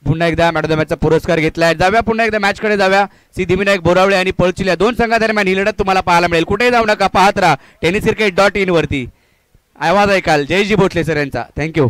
पुन्हा एकदा man of the मॅचचा पुरस्कार घेतलाय. जाऊया पुन्हा एकदा मॅचकडे जाऊया. सिद्धिविनायक बोरावळे आणि पळचिल या दोन संघादरम्यान ही लढत तुम्हाला पाहायला मिळेल. कुठेही जाऊ नका, पाहत राहा tenniscricket.in वरती. आवाज ऐकाल जयजी भोसले सर यांचा. थँक्यू.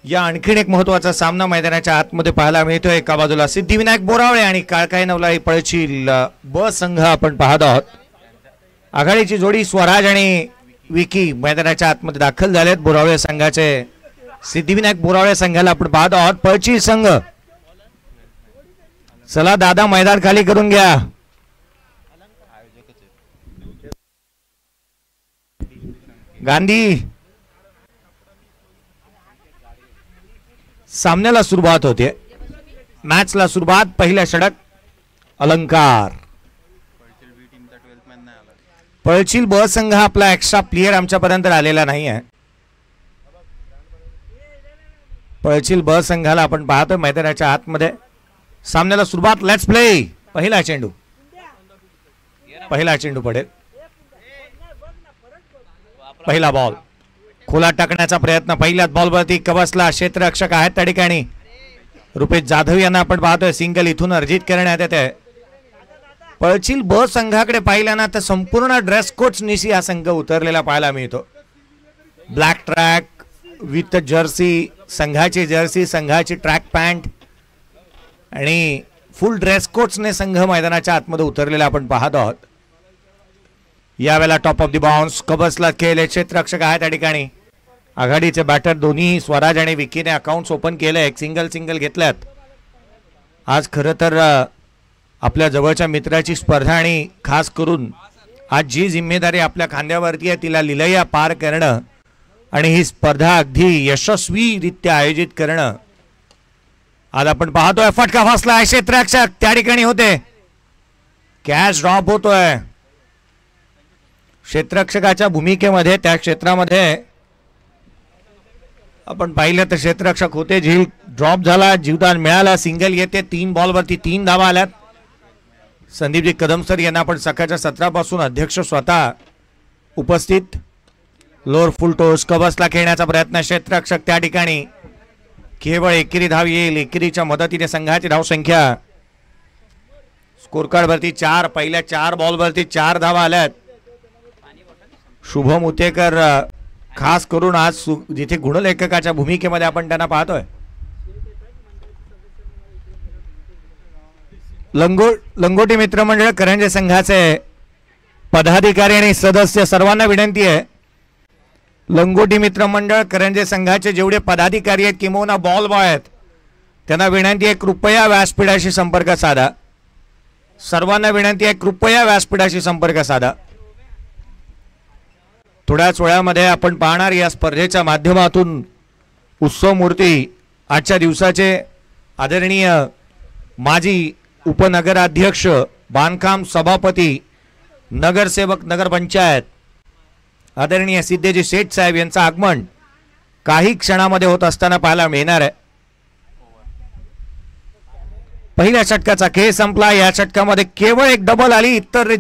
या आणखीन एक महत्वाचा सामना मैदानाच्या आतमध्ये पाहायला मिळतोय. एका बाजूला सिद्धिविनायक बोरावळे आणि काळकाई नवलाई पळशील ब संघ आपण पाहत आहोत. आघाडीची जोडी स्वराज आणि विकी मैदानाच्या आतमध्ये दाखल झालेत. बोरावळे संघाचे सिद्धिविनायक बोरावळे संघाला आपण पाहत आहोत. पळशील संघ चला दादा मैदान खाली करून घ्या. गांधी सामन्याला सुरुवात होते. मॅचला सुरुवात पहिल्या षटक अलंकार. पळशील ब संघ आपला एक्स्ट्रा प्लेयर आमच्यापर्यंत आलेला नाही आहे. पळशील ब संघाला आपण पाहतोय मैदानाच्या आतमध्ये. सामन्याला सुरुवात. Let's play. पहिला चेंडू पडेल. पहिला बॉल खोला टाकण्याचा प्रयत्न. पहिल्याच बॉलवरती कवसला क्षेत्ररक्षक आहेत त्या ठिकाणी. रुपेश जाधव यांना आपण पाहतोय. सिंगल इथून अर्जित करण्यात येते. पळशील ब संघाकडे पाहिल्याना तर संपूर्ण ड्रेस कोड्स निशी हा संघ उतरलेला पाहायला मिळतो. ब्लॅक ट्रॅक विथ जर्सी, संघाची जर्सी, संघाची ट्रॅक पॅन्ट आणि फुल ड्रेस कोड्सने संघ मैदानाच्या आतमध्ये उतरलेला आपण पाहत आहोत. यावेळेला टॉप ऑफ द बाउन्स कबसला खेळले. क्षेत्ररक्षक आहे त्या ठिकाणी. आघाडीचे बॅटर दोन्ही स्वराज आणि विकीने अकाउंट्स ओपन केले. एक सिंगल घेतल्यात. आज खरं तर आपल्या जवळच्या मित्राची स्पर्धा आणि खास करून आज जी जिम्मेदारी आपल्या खांद्यावरती आहे तिला लिलया पार करणं आणि ही स्पर्धा अगदी यशस्वीरित्या आयोजित करणं. आज आपण पाहतोय फटका फसला. क्षेत्ररक्षक त्या ठिकाणी होते. कॅच ड्रॉप होतोय. क्षेत्ररक्षकाच्या भूमिकेमध्ये त्या क्षेत्रामध्ये आपण पाहिलं तर क्षेत्ररक्षक होते. झील ड्रॉप झाला. जीवदान मिळाला. सिंगल येते. 3 बॉलवरती 3 धावा आल्यात. संदीपजी कदम सर यांना आपण सकाळच्या सत्रापासून अध्यक्ष स्वतः उपस्थित. लोअर फुल टोस कबसला खेळण्याचा प्रयत्न. क्षेत्ररक्षक त्या ठिकाणी. केवळ एकेरी धाव येईल. एकेरीच्या मदतीने संघाची धावसंख्या स्कोर कार्ड वरती 4. पहिल्या 4 बॉलवरती 4 धावा आल्यात. शुभम उतेकर खास करून आज जिथे गुणलेखकाच्या भूमिकेमध्ये आपण त्यांना पाहतोय. लंगोटी मित्रमंडळ करंजे संघाचे पदाधिकारी आणि सदस्य सर्वांना विनंती आहे. लंगोटी मित्रमंडळ करंजे संघाचे जेवढे पदाधिकारी आहेत किंवा बॉल बॉय आहेत त्यांना विनंती आहे कृपया व्यासपीठाशी संपर्क साधा. सर्वांना विनंती आहे कृपया व्यासपीठाशी संपर्क साधा. थोड्याच वेळामध्ये आपण पाहणार या स्पर्धेच्या माध्यमातून उत्सव मूर्ती आजच्या दिवसाचे आदरणीय माजी उपनगराध्यक्ष, बांधकाम सभापती, नगरसेवक, नगरपंचायत आदरणीय सिद्धेजी शेठ साहेब यांचं आगमन काही क्षणामध्ये होत असताना पाहायला मिळणार आहे. पहिल्या षटकाचा खेळ संपला. या षटकामध्ये केवळ एक डबल आली. इतर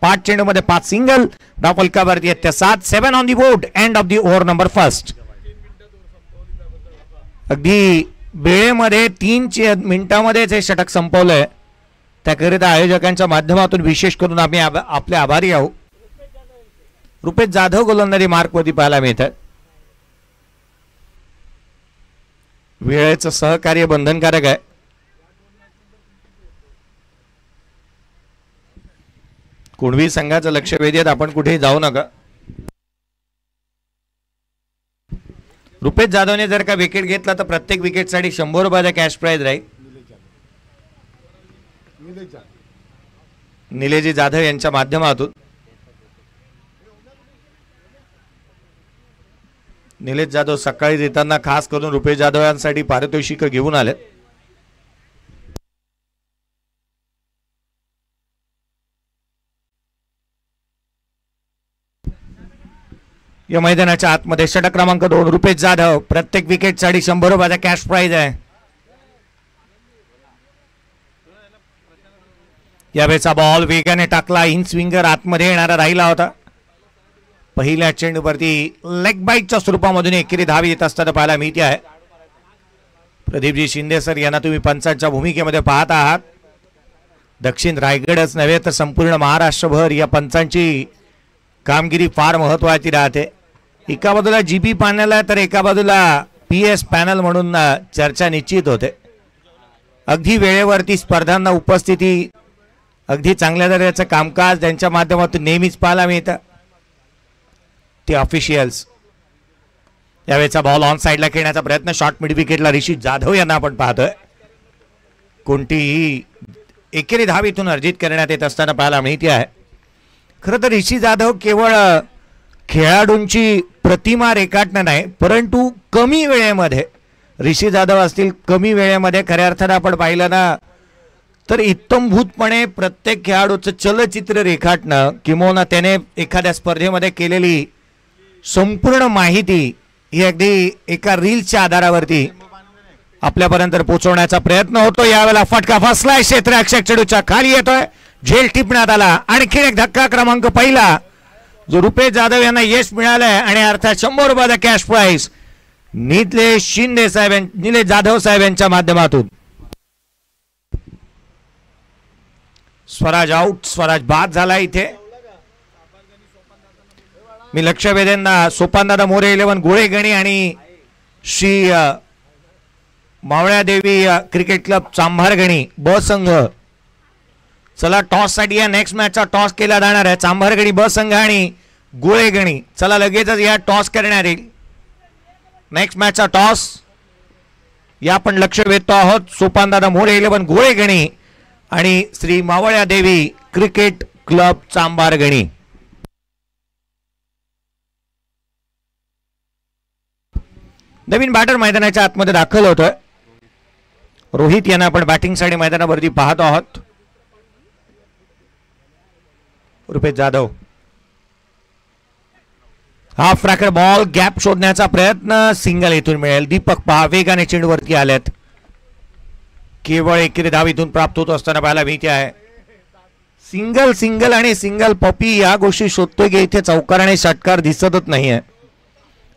5 चेंडूमध्ये 5 सिंगल. धाव फलकावरती आहेत त्या 7. 7 on the board. End of the over number first. अगदी वेळेमध्ये 3 मिनिटांमध्येच हे षटक संपवलंय. त्याकरिता आयोजकांच्या माध्यमातून विशेष करून आम्ही आपले आभारी आहोत. रुपेश जाधव गोलंदाजी मार्कवरती पाहायला मिळतात. वेळेचं सहकार्य बंधनकारक आहे. कुणबी संघाचं लक्ष वेधेत आपण कुठेही जाऊ नका. रुपेश जाधवने जर का विकेट घेतला तर प्रत्येक विकेटसाठी 100 रुपयाचा कॅश प्राइज राहील. निलेजी जाधव यांच्या माध्यमातून. निलेश जाधव सकाळी येताना खास करून रुपेश जाधव यांसाठी पारितोषिक घेऊन आले. या मैदानाच्या आतमध्ये षटक क्रमांक 2 रुपेश जाधव. प्रत्येक विकेटसाठी 100 रुपयाचा कॅश प्राइज आहे. यावेळेचा बॉल वेगाने टाकला. इन स्विंगर आतमध्ये येणारा राहिला होता. पहिल्या चेंडूवरती लेग बाईटच्या स्वरूपामधून एकेरी धाव येत असताना पाहायला मिळते आहे. प्रदीपजी शिंदे सर यांना तुम्ही पंचांच्या भूमिकेमध्ये पाहत आहात. दक्षिण रायगडच नव्हे तर संपूर्ण महाराष्ट्रभर या पंचांची कामगिरी फार महत्वाची राहते. एका बाजूला जीबी पॅनल आहे तर एका बाजूला PS पॅनल म्हणून चर्चा निश्चित होते. अगदी वेळेवरती स्पर्धांना उपस्थिती, अगदी चांगल्या दर्जाचं कामकाज त्यांच्या माध्यमातून नेहमीच पाहायला मिळतं. ते ऑफिशियल्स. यावेळेचा बॉल ऑन साईडला खेळण्याचा प्रयत्न. शॉर्ट मिड विकेटला ऋषी जाधव यांना आपण पाहतोय. कोणतीही एकेरी धाव इथून अर्जित करण्यात येत असताना पाहायला मिळते आहे. खरं तर ऋषी जाधव केवळ खेळाडूंची प्रतिमा रेखाटणं नाही, परंतु कमी वेळेमध्ये ऋषी जाधव असतील, कमी वेळेमध्ये खऱ्या अर्थानं आपण पाहिलं ना तर इत्तमभूतपणे प्रत्येक खेळाडूचं चलचित्र रेखाटणं, किंवा त्याने एखाद्या स्पर्धेमध्ये केलेली संपूर्ण माहिती ही अगदी एका रीलच्या आधारावरती आपल्यापर्यंत पोहोचवण्याचा प्रयत्न होतो. यावेळेला फटका फसलाय. क्षेत्ररक्षक चेंडूच्या खाली येतोय. झेल टिपण्यात आला. आणखी एक धक्का क्रमांक पहिला जो रुपेश जाधव यांना यश मिळालंय आणि अर्थात 100 रुपयाचा कॅश प्राइज निलेश जाधव साहेब यांच्या माध्यमातून. स्वराज आउट. स्वराज बाद झाला. इथे मी लक्ष वेधेंना सोपानदादा मोरे 11 गोळेगणी आणि श्री मावळ्यादेवी क्रिकेट क्लब चांभारगणी ब संघ. चला टॉस साठी या नेक्स्ट मॅचचा टॉस केला जाणार आहे. चांभारगणी ब संघ आणि गोळेगणी. चला लगेचच या टॉस करण्यात येईल. नेक्स्ट मॅचचा टॉस या आपण लक्ष वेधतो आहोत. सोपानदादा मोरे 11 गोळेगणी आणि श्री मावळ्यादेवी क्रिकेट क्लब चांभारगणी. नवीन बॅटर मैदानाच्या आतमध्ये दाखल होतोय. रोहित यांना आपण बॅटिंगसाठी मैदानावरती पाहतो आहोत. Rupesh Jadhav. Half racket ball. Gap शोधण्याचा प्रयत्न. सिंगल इथून मिळेल. दीपक पहा वेगाने चेंडूवरती आलेत. केवळ एकेरी धाव इथून प्राप्त होत असताना पाहायला मिळते आहे. सिंगल सिंगल आणि सिंगल पॉपी या गोष्टी शोधतोय की इथे चौकार आणि षटकार दिसतच नाहीये.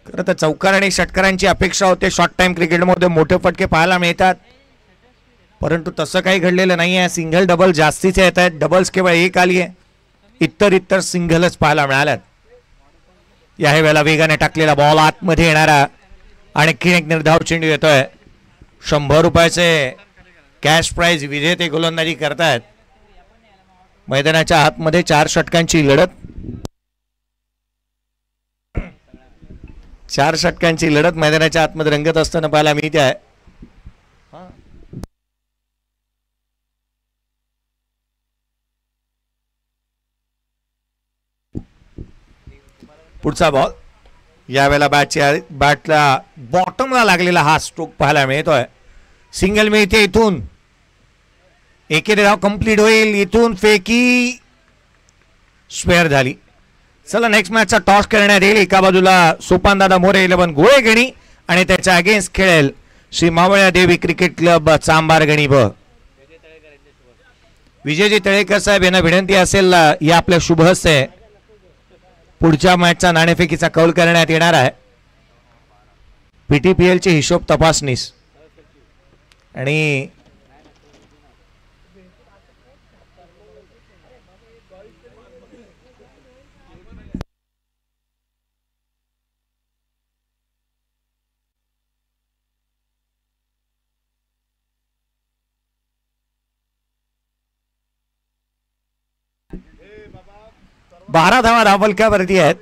खरं तर चौकार आणि षटकारांची अपेक्षा होते. शॉर्ट टाइम क्रिकेटमध्ये मोठे फटके पाहायला मिळतात, परंतु तसं काही घडलेलं नाही आहे. सिंगल डबल जास्तीचे येत आहेत. डबल्स केवळ एक आली आहे. इतर सिंगलच पाहायला मिळाल्यात. या वेळेला वेगाने टाकलेला बॉल आतमध्ये येणारा आणखी एक निर्धाव चेंडू येतोय. 100 रुपयाचे कॅश प्राइज विजेते गोलंदाजी करतायत. मैदानाच्या आतमध्ये 4 षटकांची लढत. 4 षटकांची लढत मैदानाच्या आतमध्ये रंगत असताना पाहायला मिळते आहे. पुढचा बॉल. यावेळेला बॅटला बॉटमला लागलेला हा स्ट्रोक पाहायला मिळतोय. सिंगल मिळते इथून. एकेरी धाव कंप्लीट होईल. इथून फेकी स्क्वेअर झाली. चला नेक्स्ट मॅचचा टॉस करण्यात येईल. एका बाजूला सोपानदादा मोरे 11 गोळेगणी आणि त्याच्या अगेन्स्ट खेळेल श्री मावळ्यादेवी क्रिकेट क्लब चांभारगणी ब. विजयजी तळेकर साहेब यांना विनंती असेल या आपल्या शुभ हस्ते पुढच्या मॅचचा नाणेफेकीचा कौल करण्यात येणार आहे. PTPL चे हिशोब तपासणीस आणि बारा धावा धावफलकावरती आहेत.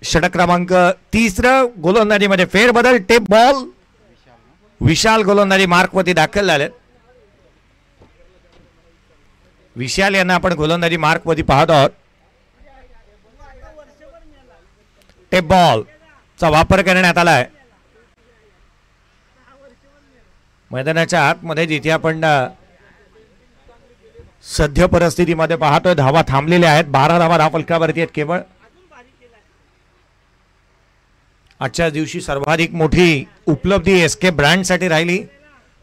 षटक क्रमांक 3 गोलंदाजीमध्ये फेरबदल. Tape ball. विशाल गोलंदाजी मार्कवरती दाखल झालेत. विशाल यांना आपण गोलंदाजी मार्कवरती पाहत आहोत. टेप बॉल चा वापर करण्यात आलाय. मैदानाच्या आतमध्ये जिथे आपण सध्या परिस्थितीमध्ये पाहतोय धावा थांबलेल्या आहेत. 12 धावा धावफलकावरती आहेत केवळ. आजच्या दिवशी सर्वाधिक मोठी उपलब्धी एसके ब्रँडसाठी राहिली.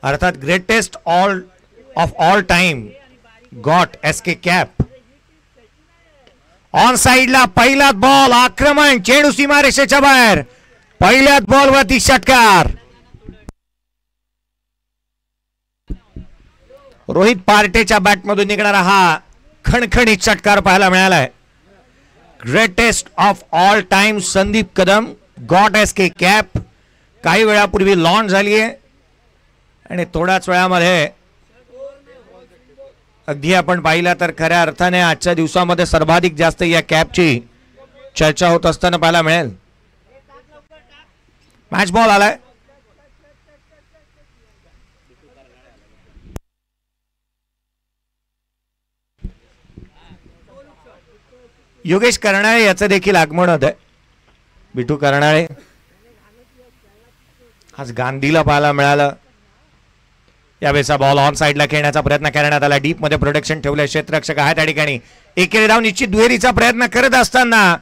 अर्थात greatest of all time got SK cap. On साइडला पहिलाच बॉल, आक्रमण, चेंडू सीमारेषेच्या बाहेर, पहिल्याच बॉलवरती षटकार. रोहित पार्टेच्या बॅटमधून निघणारा हा खणखणीत षटकार पाहायला मिळालाय. Greatest of all time Sandeep Kadam got SK cap काही वेळापूर्वी लॉन्च झाली आहे आणि थोड्याच वेळामध्ये अगदी आपण पाहिला तर खऱ्या अर्थाने आजच्या दिवसामध्ये सर्वाधिक जास्त या कॅपची चर्चा होत असताना पाहायला मिळेल. मॅच बॉल आलाय. योगेश कर्नाळे याचं देखील आगमन होत आहे. बिटू कर्नाळे आज गांधीला पाहायला मिळालं. यावेळेचा बॉल ऑन साइडला खेळण्याचा प्रयत्न करण्यात आला. डीप मध्ये प्रोटेक्शन ठेवले क्षेत्ररक्षक आहे त्या ठिकाणी. एकेरी धाव निश्चित दुहेरीचा प्रयत्न करत असताना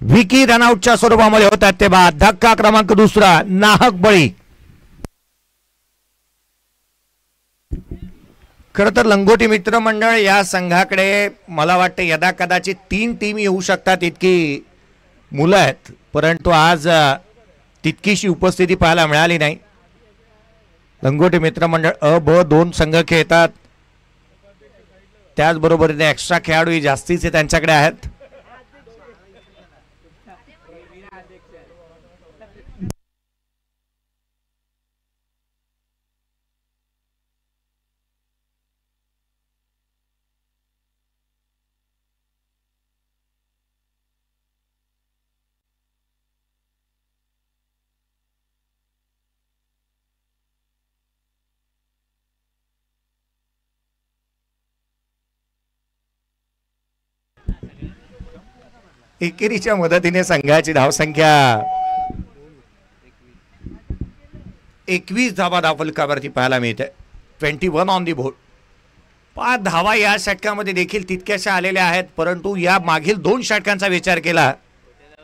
विकी रनआउटच्या स्वरूपामध्ये होतात ते बाद. धक्का क्रमांक दुसरा, नाहक बळी. खर तर लंगोटी मित्र मंडळ या संघाकडे मला वाटते यदा कदाचित 3 टीम येऊ शकतात इतकी मुलं आहेत, परंतु आज तितकीशी उपस्थिती पाहायला मिळाली नाही. लंगोटी मित्र मंडळ अ ब 2 संघ खेळतात. त्याचबरोबरीने एक्स्ट्रा खेळाडू जास्तीचे त्यांच्याकडे आहेत. एकेरीच्या मदतीने संघाची धावसंख्या 21 धावा धावफलकावरती पाहायला मिळते. 21 ऑन दी बोर्ड. 5 धावा या षटकामध्ये देखील तितक्याशा आलेल्या आहेत, परंतु या मागील 2 षटकांचा विचार केला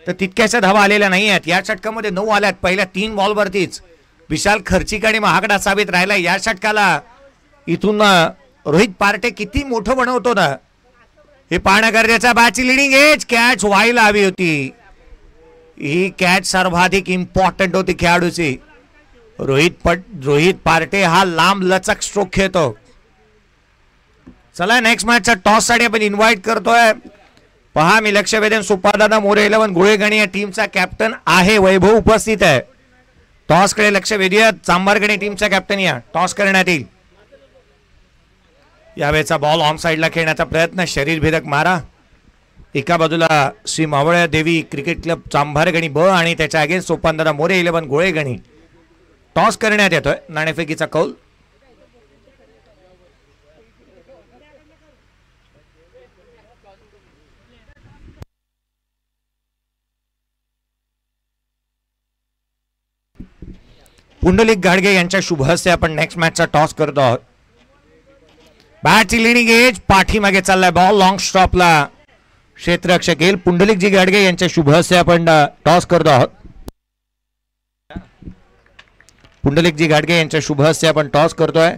तर तितक्याशा धावा आलेल्या नाही आहेत. या षटकामध्ये 9 आल्यात पहिल्या 3 बॉलवरतीच. विशाल खर्चिक आणि महागडा साबित राहिला या षटकाला. इथून रोहित पार्टे किती मोठं बनवतो ना हे पाहणं गरजेचं. बॅटची लिडिंग एज, कॅच व्हायला हवी होती. ही कॅच सर्वाधिक इम्पॉर्टंट होती खेळाडूची. रोहित पार्टे हा लांब लचक स्ट्रोक खेळतो. चला नेक्स्ट मॅचचा टॉस साठी आपण इन्व्हाइट करतोय. पहा मी लक्ष वेधन सुपादादा मोरे 11 गोळेगणी या टीमचा कॅप्टन आहे. वैभव उपस्थित आहे. टॉस कडे लक्ष वेधूया. चांभारगणी टीमचा कॅप्टन या टॉस करण्यात येईल. यावेळेचा बॉल ऑन साइडला खेळण्याचा प्रयत्न, शरीरभेदक मारा. एका बाजूला श्री मावळ्या देवी क्रिकेट क्लब चांभारगणी ब आणि त्याच्या अगेन्स्ट सोपानदादा मोरे 11 गोळेगणी. टॉस करण्यात येतोय. नाणेफेकीचा कौल. पुंडलिक गाडगे यांच्या शुभ हस्ते आपण नेक्स्ट मॅचचा टॉस करतो आहोत. बॅटची लिडिंग एज, पाठीमागे चाललाय बॉल लॉंग स्टॉपला. क्षेत्ररक्षक येईल. पुंडलिकजी गाडगे यांच्या शुभ हस्ते आपण टॉस करतो आहोत. पुंडलिकजी गाडगे यांच्या शुभ हस्ते आपण टॉस करतोय.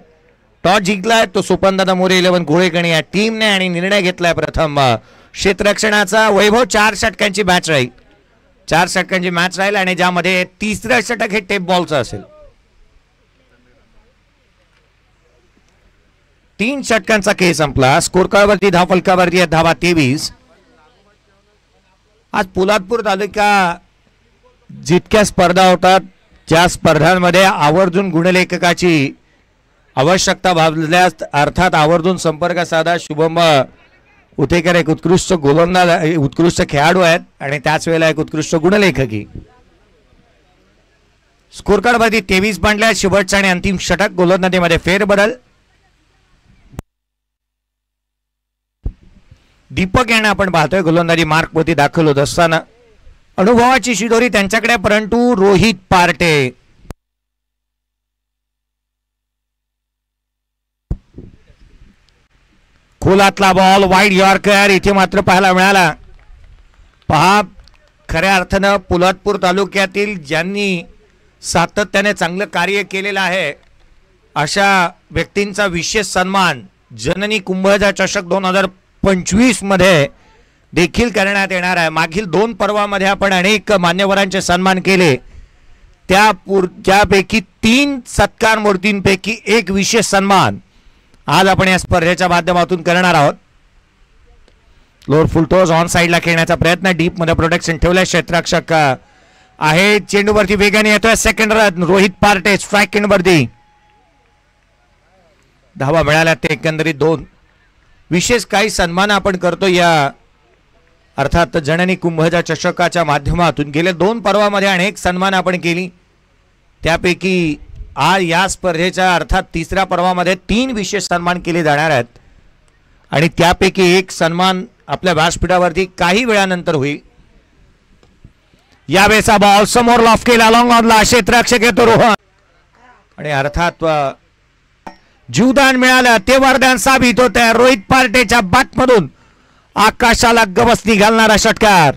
टॉस जिंकलाय तो सोपानदादा मोरे 11 गोळेगणी या टीमने आणि निर्णय घेतलाय प्रथम क्षेत्ररक्षणाचा. वैभव 4 षटकांची मॅच राहील. 4 षटकांची मॅच राहील आणि ज्यामध्ये तिसरं षटक हे टेप बॉलचं असेल. 3 षटकांचा खेळ संपला. स्कोर कार्डवरती धावफलकावरती धावा 23. आज पोलादपूर तालुका जितक्या स्पर्धा होतात ज्या स्पर्धांमध्ये आवर्जून गुणलेखकाची आवश्यकता भासल्यास अर्थात आवर्जून संपर्क साधा. शुभम उतेकर एक उत्कृष्ट गोलंदाज उत्कृष्ट खेळाडू आहेत आणि त्याच वेळेला एक उत्कृष्ट गुणलेखकी. स्कोर कार्डवरती 23 मांडल्या. शेवटचा आणि अंतिम षटक गोलंदाजीमध्ये फेरबदल. दीपक यांना आपण पाहतोय गोलंदाजी मार्कवरती दाखल होत असताना. अनुभवाची शिदोरी त्यांच्याकडे, परंतु रोहित पार्टे खोलातला बॉल वाईड यॉर्कर इथे मात्र पाहायला मिळाला. पहा खऱ्या अर्थानं पोलादपूर तालुक्यातील ज्यांनी सातत्याने चांगलं कार्य केलेलं आहे अशा व्यक्तींचा विशेष सन्मान जननी कुंभजा चषक 2025 मध्ये देखील करण्यात येणार आहे. मागील 2 पर्वामध्ये आपण अनेक मान्यवरांचे सन्मान केले, त्यापैकी 3 सत्कार मूर्तींपैकी एक विशेष सन्मान आज आपण या स्पर्धेच्या माध्यमातून करणार आहोत. लोअर फुल टॉस ऑन साइडला खेळण्याचा प्रयत्न, डीप मध्ये प्रोटेक्शन ठेवलंय. क्षेत्ररक्षक आहे, चेंडूवरती वेगाने येतोय. Second run Rohit Parte strike एंडवरती. धावा मिळाल्या ते एकंदरीत 2. विशेष काही सन्मान आपण करतो या अर्थात जननी कुंभजा चषकाच्या माध्यमातून. गेल्या 2 पर्वामध्ये अनेक सन्मान आपण केली, त्यापैकी आज या स्पर्धेच्या अर्थात 3ऱ्या पर्वामध्ये 3 विशेष सन्मान केले जाणार आहेत आणि त्यापैकी एक सन्मान आपल्या व्यासपीठावरती काही वेळानंतर होईल. यावेळेचा बॉल समोर लॉफ केला, लॉंग ऑनला क्षेत्ररक्षक येतो रोहन आणि अर्थात जीवदान मिळालं ते वरदान साबित होत आहे. रोहित पार्टेच्या बॅटमधून आकाशाला गवसणी घालणारा षटकार.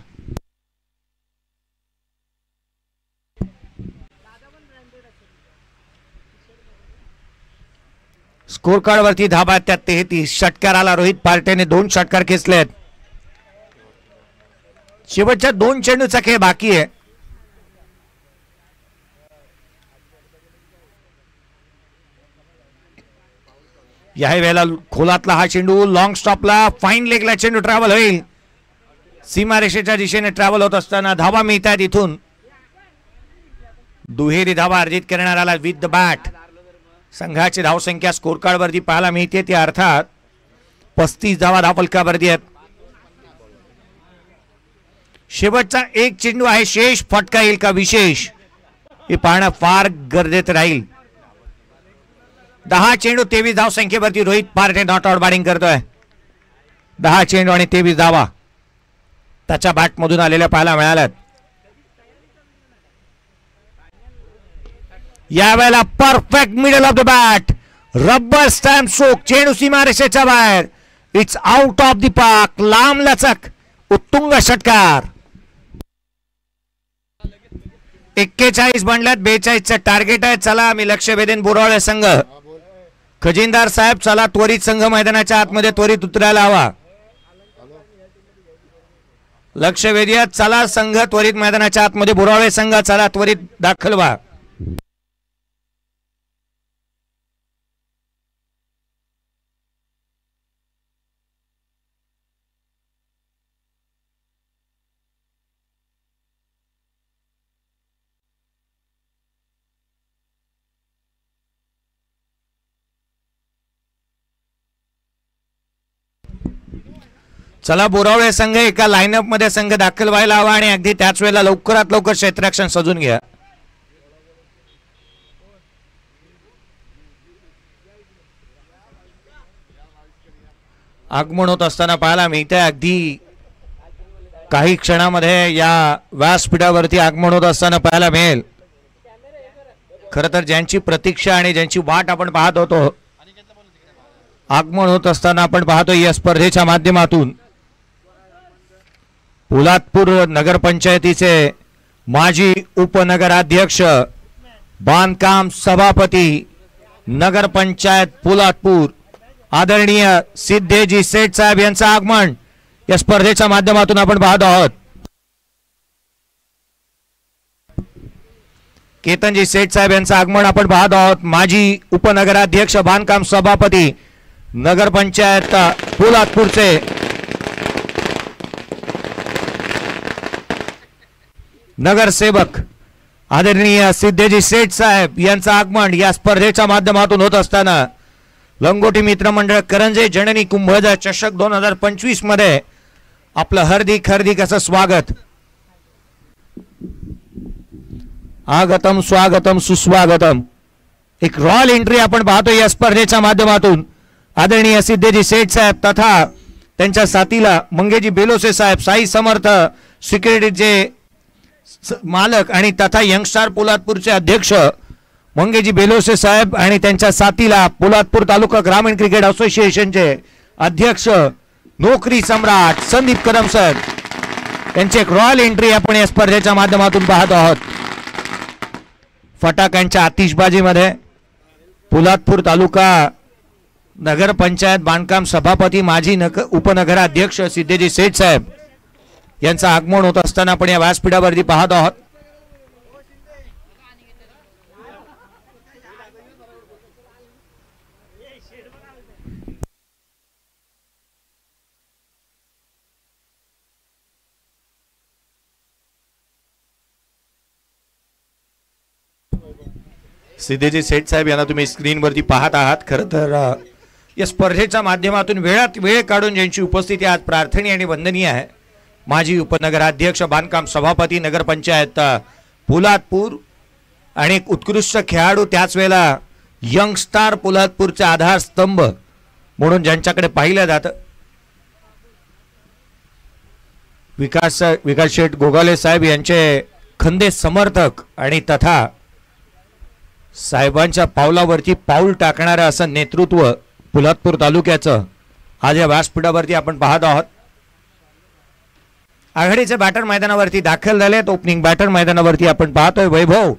स्कोर कार्ड वरती धाबा त्या 33. षटकाराला रोहित पार्टेने 2 षटकार खेचलेत. शेवटच्या 2 चेंडूचा खेळ बाकी आहे. याही वेळेला खोलातला हा चेंडू लॉंग स्टॉपला फाईन लेगला चेंडू ट्रॅव्हल होईल. सीमारेषेच्या दिशेने ट्रॅव्हल होत असताना धावा मिळतात. इथून दुहेरी धावा अर्जित करणार आला विथ द बॅट. संघाची धावसंख्या स्कोर कार्ड वरती पाहायला मिळते ती अर्थात 35 धावा धावफलकावरती आहेत. शेवटचा एक चेंडू आहे, शेष फटका येईल का विशेष हे पाहणं फार गरजेचं राहील. 10 चेंडू 23 धावसंख्येवरती Rohit Parte not out batting करतोय. 10 चेंडू आणि 23 धावा त्याच्या बॅटमधून आलेल्या पाहायला मिळाल्यात. यावेळेला perfect middle of the bat, rubber stamp stroke, चेंडू सीमारेषेच्या बाहेर. It's out of the park. लांब लचक उत्तुंग षटकार. 41 बनल्यात, 42चं टार्गेट आहे. चला मी लक्ष वेधेन बोरावळे संघ. खजिनदार साहेब चला त्वरित संघ मैदानाच्या आतमध्ये त्वरित उतरायला हवा. लक्ष वेधूया, चला संघ त्वरित मैदानाच्या आतमध्ये. बोरावळे संघ चला त्वरित दाखल व्हा. चला बोरावळे संघ एका लाईनअप मध्ये संघ दाखल व्हायला हवा आणि अगदी त्याच वेळेला लवकरात लवकर क्षेत्ररक्षण सजून घ्या. आगमन होत असताना पाहायला मिळते अगदी काही क्षणामध्ये या व्यासपीठावरती आगमन होत असताना पाहायला मिळेल. खरं तर ज्यांची प्रतीक्षा आणि ज्यांची वाट आपण पाहत होतो, आगमन होत असताना आपण पाहतो या स्पर्धेच्या माध्यमातून पोलादपूर नगरपंचायतीचे माजी उपनगराध्यक्ष, बांधकाम सभापती, नगरपंचायत पोलादपूर आदरणीय सिद्धेजी सेठ साहेब यांचं आगमन या स्पर्धेच्या माध्यमातून आपण पाहत आहोत. केतनजी सेठ साहेब यांचं आगमन आपण पाहत आहोत. माजी उपनगराध्यक्ष, बांधकाम सभापती, नगरपंचायत पोलादपूरचे नगरसेवक आदरणीय सिद्धेजी सेठ साहेब यांचं आगमन या स्पर्धेच्या माध्यमातून होत असताना लंगोटी मित्रमंडळ करंजे जननी कुंभजा चषक 2025 मध्ये आपलं हार्दिक हार्दिक असं स्वागत. आगतम स्वागतम सुस्वागतम. एक रॉयल एंट्री आपण पाहतो या स्पर्धेच्या माध्यमातून. आदरणीय सिद्धेजी सेठ साहेब तथा त्यांच्या साथीला मंगेजी बेलोसे साहेब, साई समर्थ सिक्युरिटीचे मालक आणि तथा यंगस्टार पोलादपूरचे अध्यक्ष मंगेजी बेलोसे साहेब आणि त्यांच्या साथीला पोलादपूर तालुका ग्रामीण क्रिकेट असोसिएशनचे अध्यक्ष, नोकरी सम्राट संदीप कदम साहेब. त्यांची एक रॉयल एंट्री आपण या स्पर्धेच्या माध्यमातून पाहतो आहोत. फटाक्यांच्या आतिषबाजीमध्ये पोलादपूर तालुका नगरपंचायत बांधकाम सभापती माजी उपनगराध्यक्ष सिद्धेजी सेठ साहेब यांचं आगमन होत असताना आपण या व्यासपीठावरती पाहत आहोत. सिद्धेजी सेठ साहेब यांना तुम्ही स्क्रीनवरती पाहत आहात. खरं तर या स्पर्धेच्या माध्यमातून वेळात वेळ काढून ज्यांची उपस्थिती आज प्रार्थनीय आणि वंदनीय आहे, माजी उपनगराध्यक्ष बांधकाम सभापती नगरपंचायत पोलादपूर आणि एक उत्कृष्ट खेळाडू, त्याच वेळेला यंग स्टार पोलादपूरचा आधारस्तंभ म्हणून ज्यांच्याकडे पाहिलं जातं, विकास शेठ गोगाले साहेब यांचे खंदे समर्थक आणि तथा साहेबांच्या पावलावरती पाऊल टाकणारं असं नेतृत्व पोलादपूर तालुक्याचं आज या व्यासपीठावरती आपण पाहत आहोत. आघाडीचे बॅटर मैदानावरती दाखल झालेत. ओपनिंग बॅटर मैदानावरती आपण पाहतोय वैभव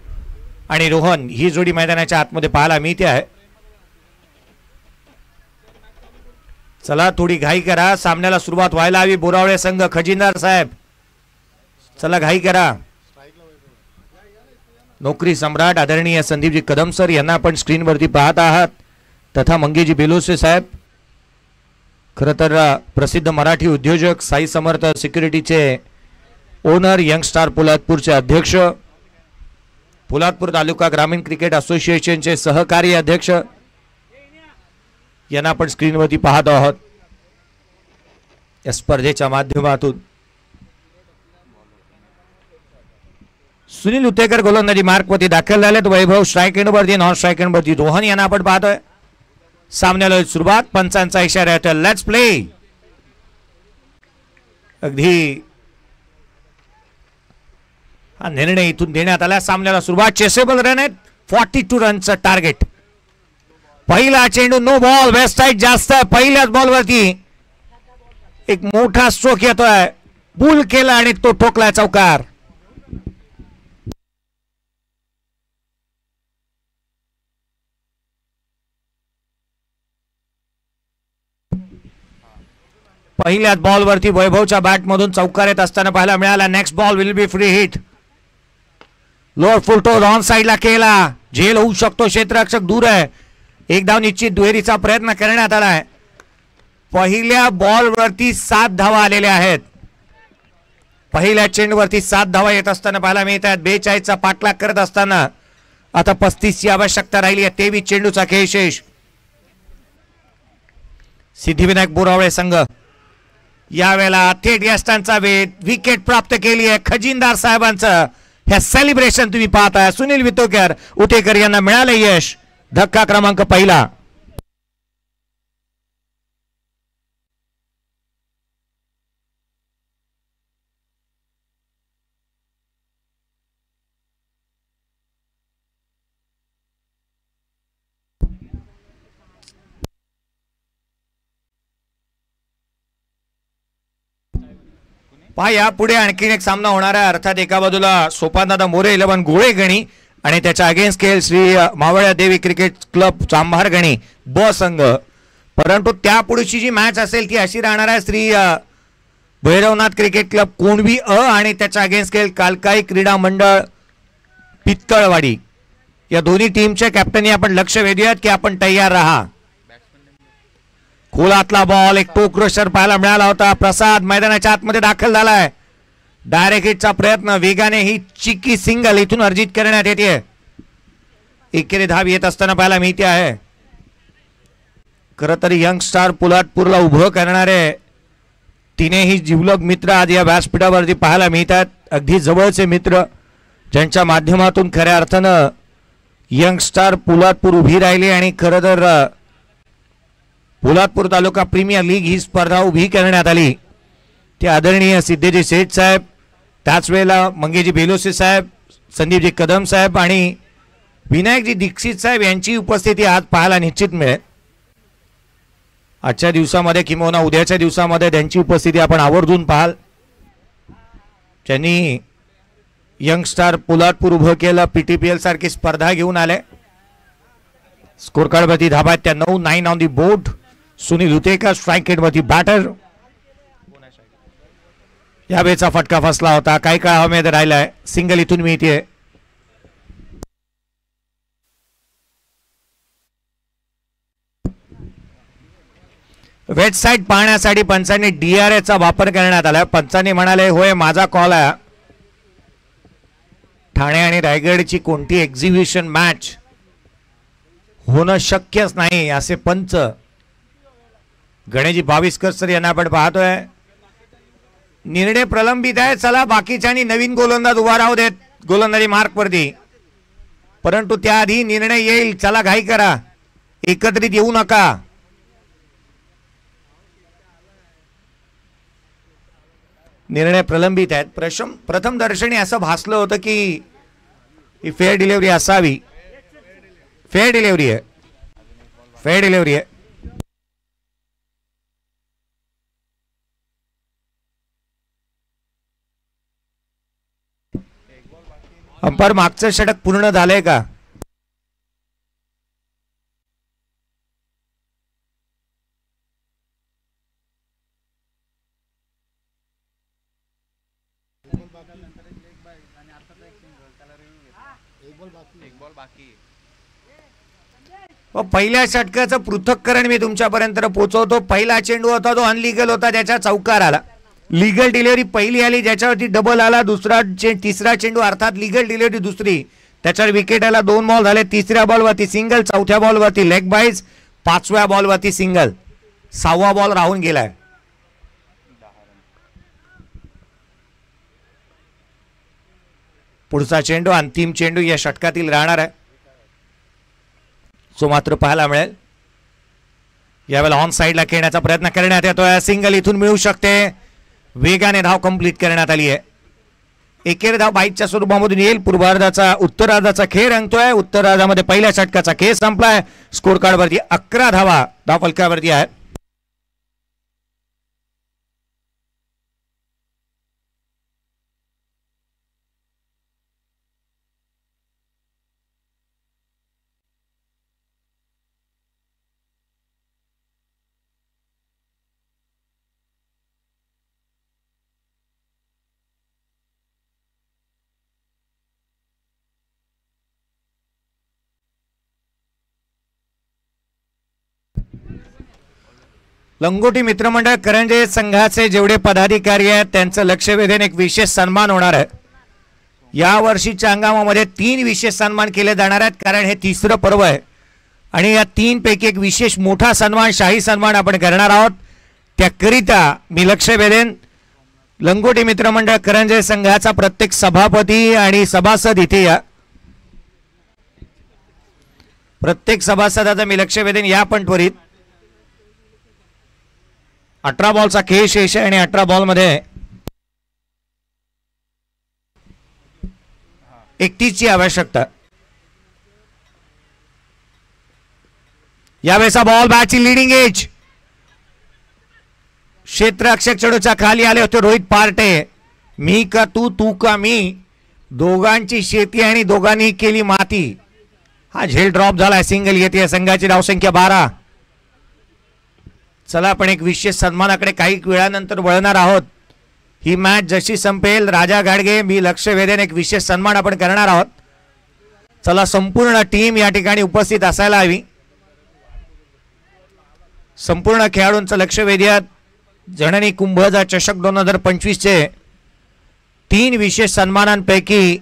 आणि रोहन ही जोडी मैदानाच्या आतमध्ये पाहायला मिळते आहे. चला थोडी घाई करा, सामन्याला सुरुवात व्हायला हवी. बोरावळे संघ खजिनदार साहेब, चला घाई करा. नोकरी सम्राट आदरणीय संदीपजी कदम सर यांना आपण स्क्रीनवरती पाहत आहात, तथा मंगेजी बेलोसे साहेब, खरं तर प्रसिद्ध मराठी उद्योजक, साई समर्थ सिक्युरिटीचे ओनर, यंग स्टार पोलादपूरचे अध्यक्ष, पोलादपूर तालुका ग्रामीण क्रिकेट असोसिएशनचे सहकारी अध्यक्ष यांना आपण स्क्रीनवरती पाहत आहोत या स्पर्धेच्या माध्यमातून. सुनील उतेकर गोलंदाजी मार्कवरती दाखल झालेत. वैभव स्ट्राईक एंडवरती, नॉन स्ट्राईक एंडवरती रोहन यांना आपण पाहतोय. सामन्याला सुरुवात, पंचांचा इशारा आहे, लेट्स प्ले. अगदी हा निर्णय इथून देण्यात आला. सामन्याला सुरुवात, चेसेबल रन आहेत, 42 रनचं टार्गेट. पहिला चेंडू, नो बॉल, वेस्ट साईड जास्त आहे. पहिल्याच बॉलवरती एक मोठा स्ट्रोक येतोय, पुल केला आणि तो ठोकलाय चौकार. पहिल्याच बॉलवरती वैभवच्या बॅटमधून चौकार येत असताना पाहायला मिळाला. Next ball will be free hit. Lower full toss on साइडला केला, झेल होऊ शकतो, क्षेत्ररक्षक दूर आहे. एक धाव निश्चित, दुहेरीचा प्रयत्न करण्यात आला आहे. पहिल्या बॉलवरती 7 धावा आलेल्या आहेत. पहिल्या चेंडूवरती 7 धावा येत असताना पाहायला मिळत आहेत. 42चा पाठलाग करत असताना आता 35ची आवश्यकता राहिली आहे. 23 चेंडूचा खेळ शेष. सिद्धिविनायक बोरावळे संघ यावेळेला थेट यष्टांचा विकेट प्राप्त केली आहे. खजिनदार साहेबांचं हे सेलिब्रेशन तुम्ही पाहताय. सुनील वितोकर उतेकर यांना मिळाले यश. धक्का क्रमांक पहिला. पहा यापुढे आणखीन एक सामना होणार आहे. अर्थात एका बाजूला सोपानदादा मोरे 11 गोळे गणी आणि त्याच्या अगेन्स्ट खेळ श्री मावळ्या देवी क्रिकेट क्लब चांभार गणी ब संघ. परंतु त्यापुढची जी मॅच असेल ती अशी राहणार आहे. श्री भैरवनाथ क्रिकेट क्लब कोणवी अ आणि त्याच्या अगेन्स्ट खेळ कालकाई क्रीडा मंडळ पित्तळवाडी. या दोन्ही टीमच्या कॅप्टनी आपण लक्ष वेधूयात की आपण तयार राहा. खोलातला बॉल, एक टोक क्रशर पाहायला मिळाला होता. प्रसाद मैदानाच्या आतमध्ये दाखल झालाय. डायरेक्ट हिटचा प्रयत्न, वेगाने ही चिक्की सिंगल इथून अर्जित करण्यात येते. एकेरी धाव येत असताना पाहायला मिळते आहे. खरं तर यंग स्टार पोलादपूरला उभं करणारे तिनेही जिवलग मित्र आज या व्यासपीठावरती पाहायला मिळतात. अगदी जवळचे मित्र ज्यांच्या माध्यमातून खऱ्या अर्थानं यंग स्टार पोलादपूर उभी राहिली आणि खरं तर पोलादपूर तालुका प्रीमियर लीग ही स्पर्धा उभी करण्यात आली. ते आदरणीय सिद्धेजी सेठ साहेब, त्याच वेळेला मंगेजी बेलोसे साहेब, संदीपजी कदम साहेब आणि विनायकजी दीक्षित साहेब यांची उपस्थिती आज पाहायला निश्चित मिळेल. आजच्या दिवसामध्ये किंवा उद्याच्या दिवसामध्ये त्यांची उपस्थिती आपण आवर्जून पाहाल. ज्यांनी यंगस्टार पोलादपूर उभं केलं, PTPL सारखी स्पर्धा घेऊन आले. स्कोर कार्ड वरती धाबा आहेत त्या 9 on the board. Sunil Hutekar strike rate वरती बॅटर. या वेळेचा फटका फसला होता, काही काळ हवेमध्ये राहिलाय. सिंगल इथून मिळते. वेबसाईट पाहण्यासाठी पंचांनी DRA चा वापर करण्यात आला. पंचांनी म्हणाले होय माझा कॉल आहे. ठाणे आणि रायगडची कोणती एक्झिबिशन मॅच होणं शक्यच नाही असे पंच गणेशजी बाविस्कर सर यांना आपण पाहतोय. निर्णय प्रलंबित आहे. चला बाकीच्यांनी नवीन गोलंदाज उभा राहू देत गोलंदाजी मार्क वरती, परंतु त्याआधी निर्णय येईल. चला घाई करा, एकत्रित येऊ नका. निर्णय प्रलंबित आहेत. प्रथम दर्शनी असं भासलं होतं की ही फेअर डिलिव्हरी असावी. फेअर डिलिव्हरी आहे, फेअर डिलिव्हरी आहे. अंपायर मागचं षटक पूर्ण झालंय का? पहिल्या षटकाचं पृथक्करण मी तुमच्यापर्यंत पोहोचवतो. पहिला चेंडू होता तो अनलिगल होता, त्याच्या चौकार आला. लीगल डिलिव्हरी पहिली आली, ज्याच्यावरती डबल आला. तिसरा चेंडू अर्थात लीगल डिलिव्हरी दुसरी, त्याच्यावर विकेट आला. 2 बॉल झाले. तिसऱ्या बॉलवरती सिंगल, चौथ्या बॉलवरती लेग बाईज, 5व्या बॉलवरती सिंगल, 6वा बॉल राहून गेलाय. पुढचा चेंडू अंतिम चेंडू या षटकातील राहणार आहे, जो मात्र पाहायला मिळेल. यावेळेला ऑन साइडला खेळण्याचा प्रयत्न करण्यात येतोय. सिंगल इथून मिळू शकते. वेगाने धाव कंप्लीट करण्यात आली आहे. एकेरी धाव बाईकच्या स्वरूपामधून येईल. पूर्वार्धाचा उत्तरार्धाचा खेळ रंगतोय. उत्तरार्धामध्ये पहिल्या षटकाचा खेळ संपलाय. स्कोर कार्ड वरती 11 धावा धाव फलकावरती आहेत. लंगोटी मित्रमंडळ करंजे संघाचे जेवढे पदाधिकारी आहेत त्यांचं लक्ष वेधून एक विशेष सन्मान होणार आहे. या वर्षीच्या हंगामामध्ये 3 विशेष सन्मान केले जाणार आहेत, कारण हे तिसरं पर्व आहे आणि या 3 पैकी एक विशेष मोठा सन्मान, शाही सन्मान आपण करणार आहोत. त्याकरिता मी लक्ष वेधेन लंगोटी मित्रमंडळ करंजे संघाचा प्रत्येक सभापती आणि सभासद इथे या. प्रत्येक सभासदाचा मी लक्ष वेधेन या. पण त्वरित 18 बॉलचा खेळ शेष आहे आणि 18 बॉल मध्ये 31 ची आवश्यकता. यावेळेचा बॉल बॅटची लिडिंग एज, क्षेत्र अक्षक चेंडूच्या खाली आले होते रोहित पार्टे. मी का तू, तू का मी, दोघांची शेती आणि दोघांनी केली माती. हा झेल ड्रॉप झालाय. सिंगल येते. संघाची धावसंख्या 12. चला आपण एक विशेष सन्मानाकडे काही वेळानंतर वळणार आहोत. ही मॅच जशी संपेल राजा गाडगे मी लक्ष वेधेन एक विशेष सन्मान आपण करणार आहोत. चला संपूर्ण टीम या ठिकाणी उपस्थित असायला हवी. संपूर्ण खेळाडूंचं लक्ष वेधूयात. जननी कुंभजा चषक 2025 चे 3 विशेष सन्मानांपैकी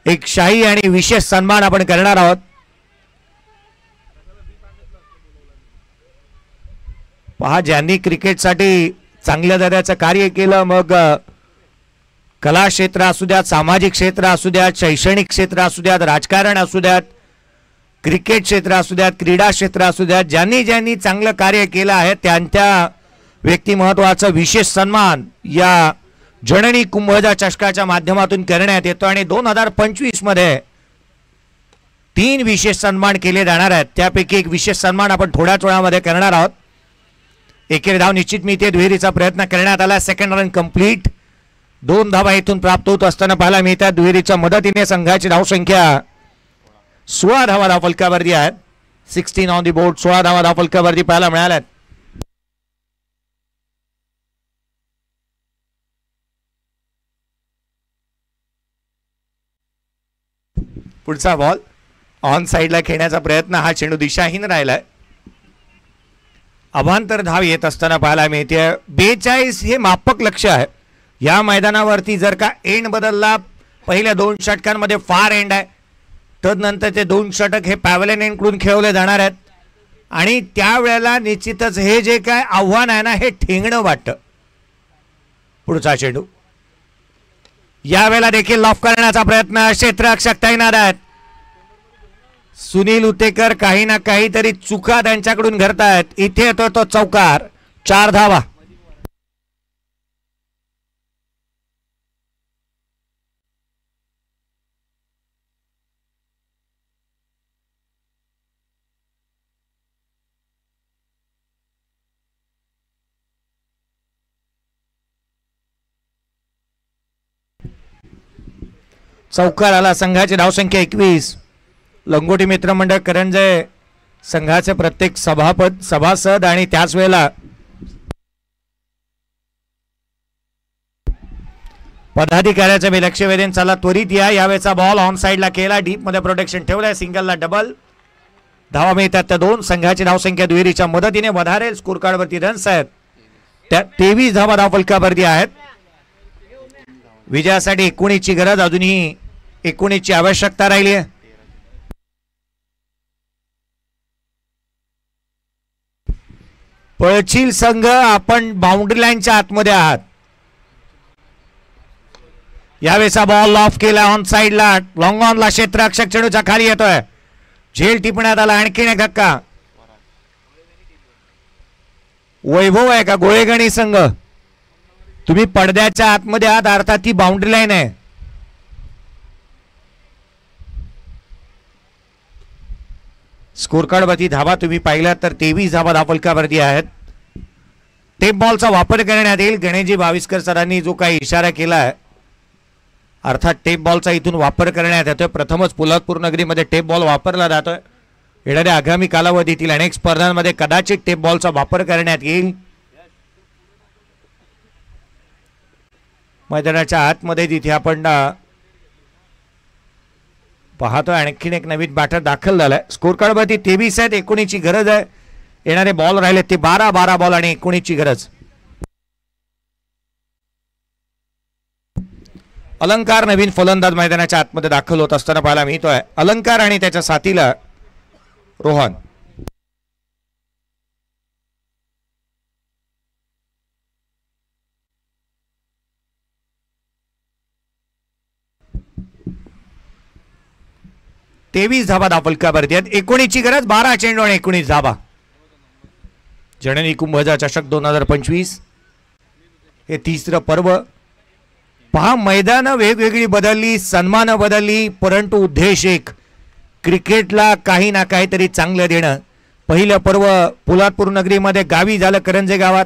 एक शाही आणि विशेष सन्मान आपण करणार आहोत. पहा, ज्यांनी क्रिकेटसाठी चांगल्या दर्जाचं कार्य केलं, मग कला क्षेत्र असू द्यात, सामाजिक क्षेत्र असू द्यात, शैक्षणिक क्षेत्र असू द्यात, राजकारण असू द्यात, क्रिकेट क्षेत्र असू द्यात, क्रीडा क्षेत्र असू द्यात, ज्यांनी ज्यांनी चांगलं कार्य केलं आहे त्यांच्या व्यक्तिमत्वाचा विशेष सन्मान या जननी कुंभजा चषकाच्या माध्यमातून करण्यात येतो. आणि 2025 मध्ये 3 विशेष सन्मान केले जाणार आहेत. त्यापैकी एक विशेष सन्मान आपण थोड्याच वेळामध्ये करणार आहोत. एकेरी धाव निश्चित मिळते. दुहेरीचा प्रयत्न करण्यात आला. Second run complete. 2 धावा इथून प्राप्त होत असताना पाहायला मिळतात. दुहेरीच्या मदतीने संघाची धावसंख्या 16 धावा धावफलकावरती आहेत. 16 ऑन दी बोर्ड. 16 धावा धावफलकावरती पाहायला मिळाल्यात. पुढचा बॉल ऑन साइडला खेळण्याचा प्रयत्न, हा चेंडू दिशाहीन राहिलाय. अभांतर धाव येत असताना पाहायला मिळते. 42 हे मापक लक्ष आहे या मैदानावरती. जर का एंड बदलला, पहिल्या 2 षटकांमध्ये फार एंड आहे, तदनंतर ते 2 षटक हे पॅव्हलियन एंडकडून खेळवले जाणार आहेत आणि त्यावेळेला निश्चितच हे जे काय आव्हान आहे ना, हे ठेंगणं वाटतं. पुढचा चेंडू यावेळेला देखील लॉफ करण्याचा प्रयत्न, क्षेत्ररक्षक तैनात आहेत. सुनील उतेकर काही ना काहीतरी चुका त्यांच्याकडून घडतायत. इथे येतो तो चौकार. 4 धावा. चौकार आला. संघाची धावसंख्या 21. लंगोटी मित्रमंडळ करंजे संघाचे प्रत्येक सभासद आणि त्याच वेळेला पदाधिकाऱ्याचे मी लक्ष वेधेन. चला त्वरित या. यावेळेचा बॉल ऑन साइडला केला, डीप मध्ये प्रोटेक्शन ठेवलाय. सिंगलला डबल धावा मिळतात त्या 2. संघाची धावसंख्या दुहेरीच्या मदतीने वधारेल. स्कोर कार्डवरती रन्स आहेत त्या 23 धावा धावफलकावरती आहेत. विजयासाठी 19 ची गरज, अजूनही 19 ची आवश्यकता राहिली आहे. पळशील संघ, आपण बाउंड्री लाईनच्या आतमध्ये आहात. यावेळेचा बॉल ऑफ केला ऑन साइडला. लॉंग ऑनला क्षेत्ररक्षक चेंडूच्या खाली येतोय. झेल टिपण्यात आला. आणखीन एक धक्का. वैभव आहे का गोळेगणी संघ? तुम्ही पडद्याच्या आतमध्ये आहात, अर्थात ती बाउंड्री लाईन आहे. स्कोर कार्ड वरती धावा तुम्ही पाहिल्यात तर 23 धावा धावफलकावरती आहेत. टेप बॉलचा वापर करण्यात येईल. गणेशजी भाविस्कर सरांनी जो काही इशारा केला आहे, अर्थात टेप बॉलचा इथून वापर करण्यात येतोय. प्रथमच पोलादपूर नगरीमध्ये टेप बॉल वापरला जातोय. येणाऱ्या आगामी कालावधीतील अनेक स्पर्धांमध्ये कदाचित टेप बॉलचा वापर करण्यात येईल. मैदानाच्या आतमध्ये जिथे आपण पाहतोय आणखीन एक नवीन बॅटर दाखल झालाय. स्कोर कार्ड वरती 23 आहेत. 19 ची गरज आहे. येणारे बॉल राहिले ते 12 बॉल आणि 19 ची गरज. अलंकार नवीन फलंदाज मैदानाच्या आतमध्ये दाखल होत असताना पाहायला मिळतोय. अलंकार आणि त्याच्या साथीला रोहन. तेवीस धावा धावफलकावरती आहेत. 19 ची गरज. 12 चेंडू आणि 19 धावा. जननी कुंभजा चषक 2025 हे 3रं पर्व. पहा, मैदान वेगवेगळी बदलली, सन्मान बदलली, परंतु उद्देश एक, क्रिकेटला काही ना काहीतरी चांगलं देणं. पहिलं पर्व पोलादपूर नगरीमध्ये गावी झालं, करंजे गावात.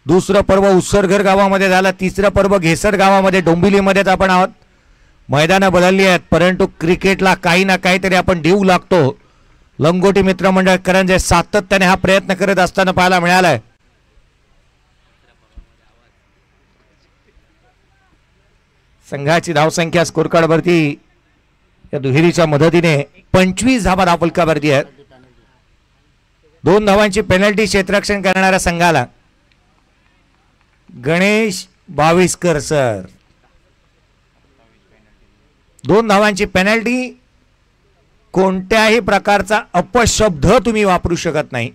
दुसरं पर्व उसरघर गावामध्ये झालं. तिसरं पर्व घेसर गावामध्ये, डोंबिवलीमध्येच आपण आहोत. मैदानं बदलली आहेत, परंतु क्रिकेटला काही ना काहीतरी आपण देऊ लागतो. लंगोटी मित्रमंडळ करंजे सातत्याने हा प्रयत्न करत असताना पाहायला मिळालाय. संघाची धावसंख्या स्कोर कार्डवरती या दुहेरीच्या मदतीने 25 धावा धावफलकावरती आहेत. 2 धावांची पेनल्टी क्षेत्ररक्षण करणाऱ्या संघाला. गणेश भाविस्कर सर, 2 धावांची पेनल्टी. कोणत्याही प्रकारचा अपशब्द तुम्ही वापरू शकत नाही.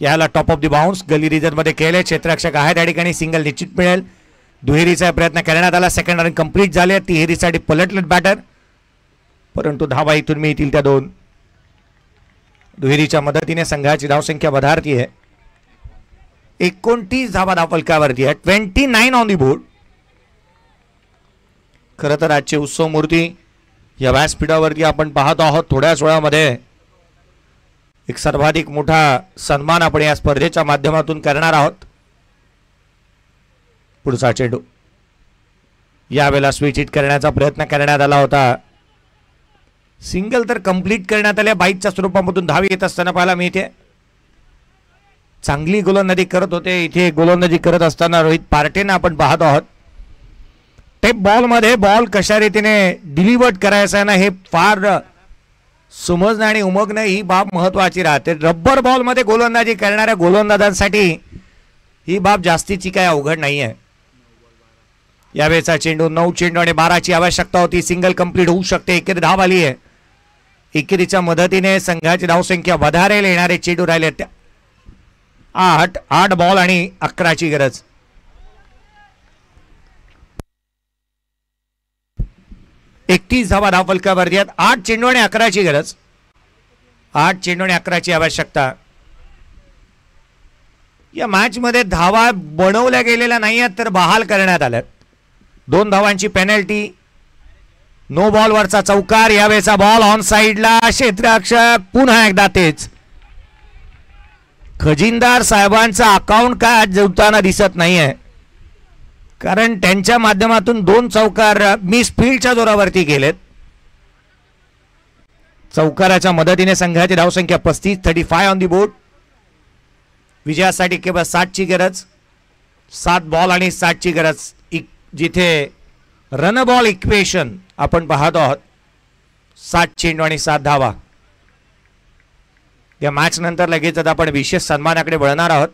याला top of the bounce gully region मध्ये केले. क्षेत्ररक्षक आहे त्या ठिकाणी. सिंगल निश्चित मिळेल. दुहेरीचा प्रयत्न करण्यात आला. सेकंड रन कंप्लीट झाले. तिहेरीसाठी पलटलेत बॅटर, परंतु धावा इथून मिळतील त्या 2. दुहेरीच्या मदतीने संघाची धावसंख्या वधारती आहे. 29 धावा धावफलकावरती आहे. 29 ऑन दी बोर्ड. खरं तर आजचे उत्सव मूर्ती या व्यासपीठावरती आपण पाहतो आहोत. थोड्याच वेळामध्ये एक सर्वाधिक मोठा सन्मान आपण या स्पर्धेच्या माध्यमातून करणार आहोत. पुढचा चेंडू यावेळेला स्विच हिट करण्याचा प्रयत्न करण्यात आला होता. सिंगल तर कंप्लीट करण्यात आल्या. बाईकच्या स्वरूपामधून धाव येत असताना पाहायला मिळते. चांगली गोलंदाजी करत होते. इथे गोलंदाजी करत असताना रोहित पार्टेंना आपण पाहत आहोत. टेप बॉलमध्ये बॉल कशा रीतीने डिलिव्हर्ड करायचा ना हे फार समजणं आणि उमगणं ही बाब महत्वाची राहते. रब्बर बॉलमध्ये गोलंदाजी करणाऱ्या गोलंदाजांसाठी ही बाब जास्तीची काय अवघड नाही आहे. यावेळेचा चेंडू 9 चेंडू आणि 12ची आवश्यकता होती. सिंगल कंप्लीट होऊ शकते. एकेरी धाव आली आहे. एकेरीच्या मदतीने संघाची धावसंख्या वधारेला येणारे चेंडू राहिले. 8 बॉल आणि 11ची गरज. एकतीस धावा धाव फलकावरती आहेत. 8 चेंडू आणि 11ची गरज. 8 चेंडू आणि 11ची आवश्यकता. या मॅच मध्ये धावा बनवल्या गेलेल्या नाही आहेत तर बहाल करण्यात आल्यात. 2 धावांची पेनल्टी. नो बॉल वरचा चौकार. यावेळेचा बॉल ऑन साइडला. क्षेत्ररक्षक पुन्हा एकदा तेच. खजिनदार साहेबांचा अकाउंट काय आज जुळताना दिसत नाहीये कारण त्यांच्या माध्यमातून 2 चौकार मिस फील्डच्या जोरावरती गेलेत. चौकाराच्या मदतीने संघाची धावसंख्या 35 ऑन दी बोर्ड. विजयासाठी केवळ 7ची गरज. 7 बॉल आणि 7ची गरज. जिथे रन बॉल इक्वेशन आपण पाहतो आहोत. 7 चेंडू आणि 7 धावा. या मॅच नंतर लगेचच आपण विशेष सन्मानाकडे वळणार आहोत.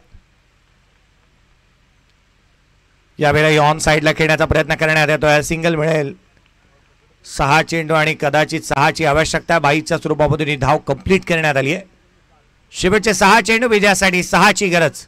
यावेळेला ऑन साइडला खेळण्याचा प्रयत्न करण्यात येतोय. सिंगल मिळेल. 6 चेंडू आणि कदाचित 6ची आवश्यकता. 22च्या स्वरूपामधून ही धाव कंप्लीट करण्यात आली आहे. शेवटचे 6 चेंडू विजयासाठी 6ची गरज.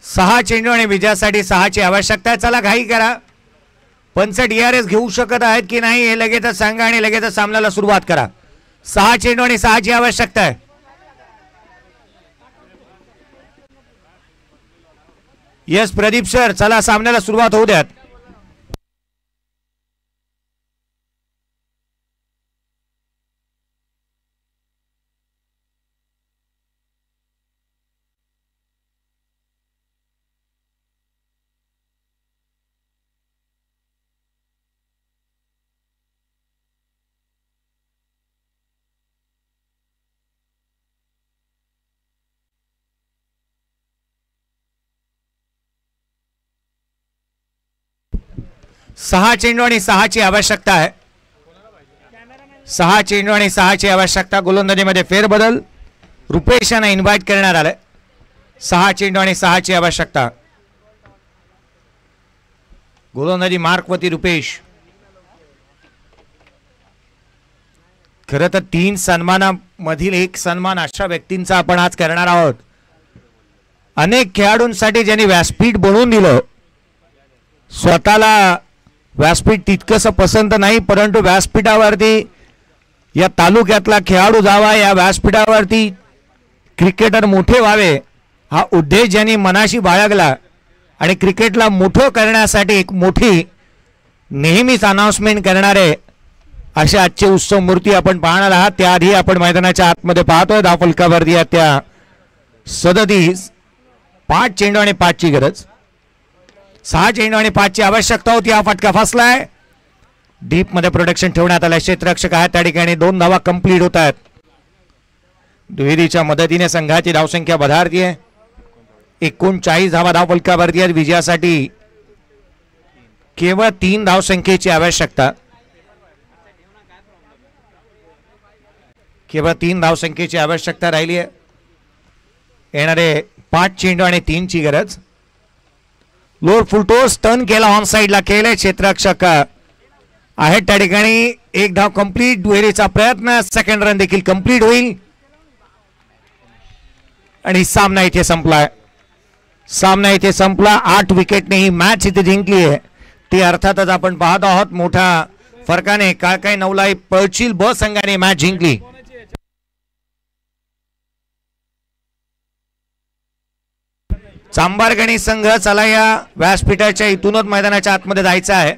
सहा चेंडू आणि विजयासाठी 6ची आवश्यकता आहे. चला घाई करा. पंच DRS घेऊ शकत आहेत की नाही हे लगेचच सांगा आणि लगेचच सामन्याला सुरुवात करा. 6 चेंडू आणि 6ची आवश्यकता आहे. यस प्रदीप सर, चला सामन्याला सुरुवात होऊ द्यात. सहा चेंडू आणि 6ची आवश्यकता आहे. 6 चेंडू आणि 6ची आवश्यकता. गोलंदाजीमध्ये फेरबदल रुपेश यांना इन्व्हाइट करण्यात आलंय. 6 चेंडू आणि 6ची आवश्यकता. गोलंदाजी मार्कवती रुपेश. खरं तर 3 सन्मानामधील एक सन्मान अशा व्यक्तींचा आपण आज करणार आहोत. अनेक खेळाडूंसाठी ज्यांनी व्यासपीठ बनवून दिलं. स्वतःला व्यासपीठ तितकंसं पसंत नाही परंतु व्यासपीठावरती या तालुक्यातला खेळाडू जावा, या व्यासपीठावरती क्रिकेटर मोठे व्हावे हा उद्देश ज्यांनी मनाशी बाळगला आणि क्रिकेटला मोठं करण्यासाठी एक मोठी नेहमीच अनाउन्समेंट करणारे असे आजचे उत्सव मूर्ती आपण पाहणार आहात. त्याआधी आपण मैदानाच्या आतमध्ये पाहतोय धाव फलकावरती त्या 37. 5 चेंडू आणि 5ची गरज. 6 चेंडू आणि 5ची आवश्यकता होती. हा फटका फसलाय. डीप मध्ये प्रोटेक्शन ठेवण्यात आलं. क्षेत्ररक्षक आहेत त्या ठिकाणी. 2 धावा कंप्लीट होत आहेत. दुहेरीच्या मदतीने संघाची धावसंख्या वधारतीये. 39 धावा धाव फलकावरती आहेत. विजयासाठी केवळ 3 धावसंख्येची आवश्यकता. केवळ 3 धावसंख्येची आवश्यकता राहिली आहे. येणारे 5 चेंडू आणि 3ची गरज. लोअर फुलटोस टर्न केला. ऑन साइडला केले. क्षेत्ररक्षक आहेत त्या ठिकाणी. 1 धाव कंप्लीट. दुहेरीचा प्रयत्न. सेकंड रन देखील कंप्लीट होईल आणि सामना इथे संपलाय. सामना इथे संपला. 8 विकेटने ही मॅच इथे जिंकली आहे. ती अर्थातच आपण पाहत आहोत मोठ्या फरकाने. काय नवलाई पळशील ब संघाने मॅच जिंकली. चांभार गणेश संघ, चला या व्यासपीठाच्या इथूनच मैदानाच्या आतमध्ये जायचं आहे.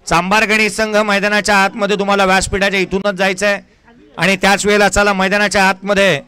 चांभार गणेश संघ, मैदानाच्या आतमध्ये तुम्हाला व्यासपीठाच्या इथूनच जायचं आहे आणि त्याच वेळेला चला मैदानाच्या आतमध्ये